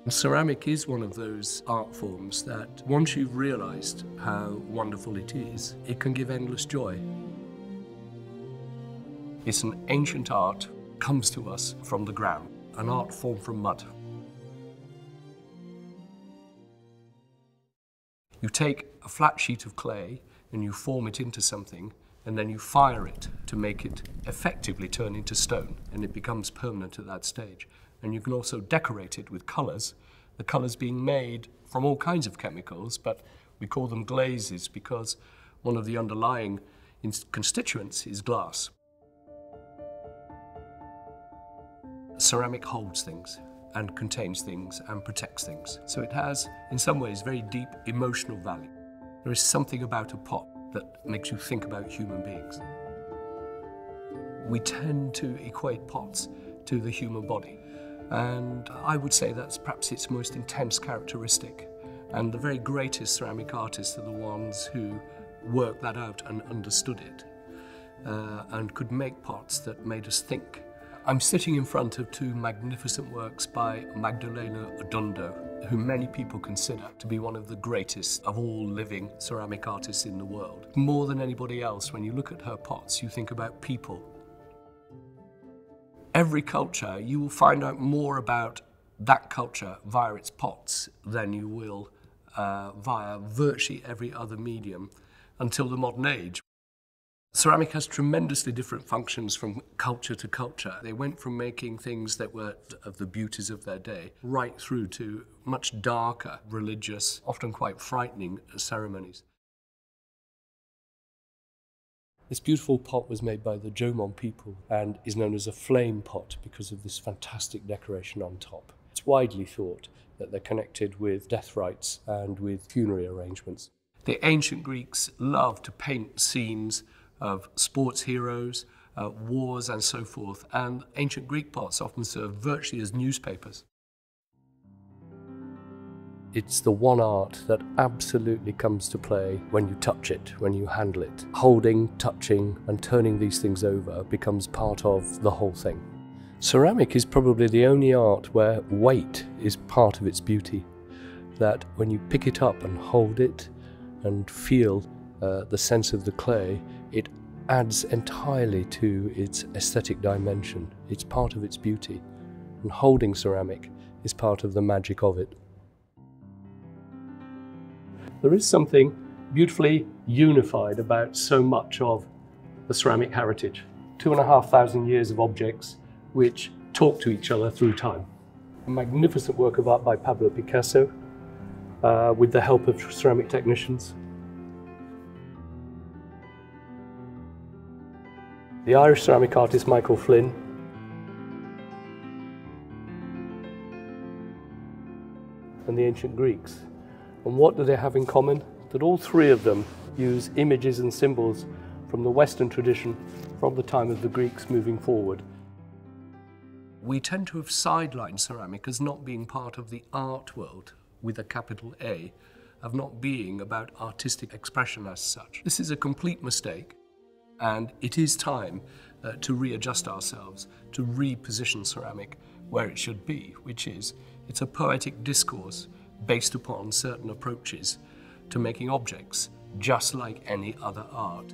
Ceramic is one of those art forms that once you've realised how wonderful it is, it can give endless joy. It's an ancient art, comes to us from the ground, an art formed from mud. You take a flat sheet of clay and you form it into something, and then you fire it to make it effectively turn into stone, and it becomes permanent at that stage. And you can also decorate it with colours, the colours being made from all kinds of chemicals, but we call them glazes because one of the underlying constituents is glass. Ceramic holds things and contains things and protects things. So it has, in some ways, very deep emotional value. There is something about a pot that makes you think about human beings. We tend to equate pots to the human body, and I would say that's perhaps its most intense characteristic. And the very greatest ceramic artists are the ones who worked that out and understood it, and could make pots that made us think. I'm sitting in front of two magnificent works by Magdalena Odundo, who many people consider to be one of the greatest of all living ceramic artists in the world. More than anybody else, when you look at her pots, you think about people. Every culture, you will find out more about that culture via its pots than you will via virtually every other medium until the modern age. Ceramic has tremendously different functions from culture to culture. They went from making things that were of the beauties of their day right through to much darker, religious, often quite frightening ceremonies. This beautiful pot was made by the Jomon people and is known as a flame pot because of this fantastic decoration on top. It's widely thought that they're connected with death rites and with funerary arrangements. The ancient Greeks loved to paint scenes of sports heroes, wars and so forth, and ancient Greek pots often served virtually as newspapers. It's the one art that absolutely comes to play when you touch it, when you handle it. Holding, touching and turning these things over becomes part of the whole thing. Ceramic is probably the only art where weight is part of its beauty, that when you pick it up and hold it and feel the sense of the clay, it adds entirely to its aesthetic dimension. It's part of its beauty, and holding ceramic is part of the magic of it. There is something beautifully unified about so much of the ceramic heritage. 2,500 years of objects which talk to each other through time. A magnificent work of art by Pablo Picasso with the help of ceramic technicians. The Irish ceramic artist Michael Flynn, and the ancient Greeks. And what do they have in common? That all three of them use images and symbols from the Western tradition from the time of the Greeks moving forward. We tend to have sidelined ceramic as not being part of the art world with a capital A, of not being about artistic expression as such. This is a complete mistake. And it is time to readjust ourselves, to reposition ceramic where it should be, which is, it's a poetic discourse based upon certain approaches to making objects just like any other art.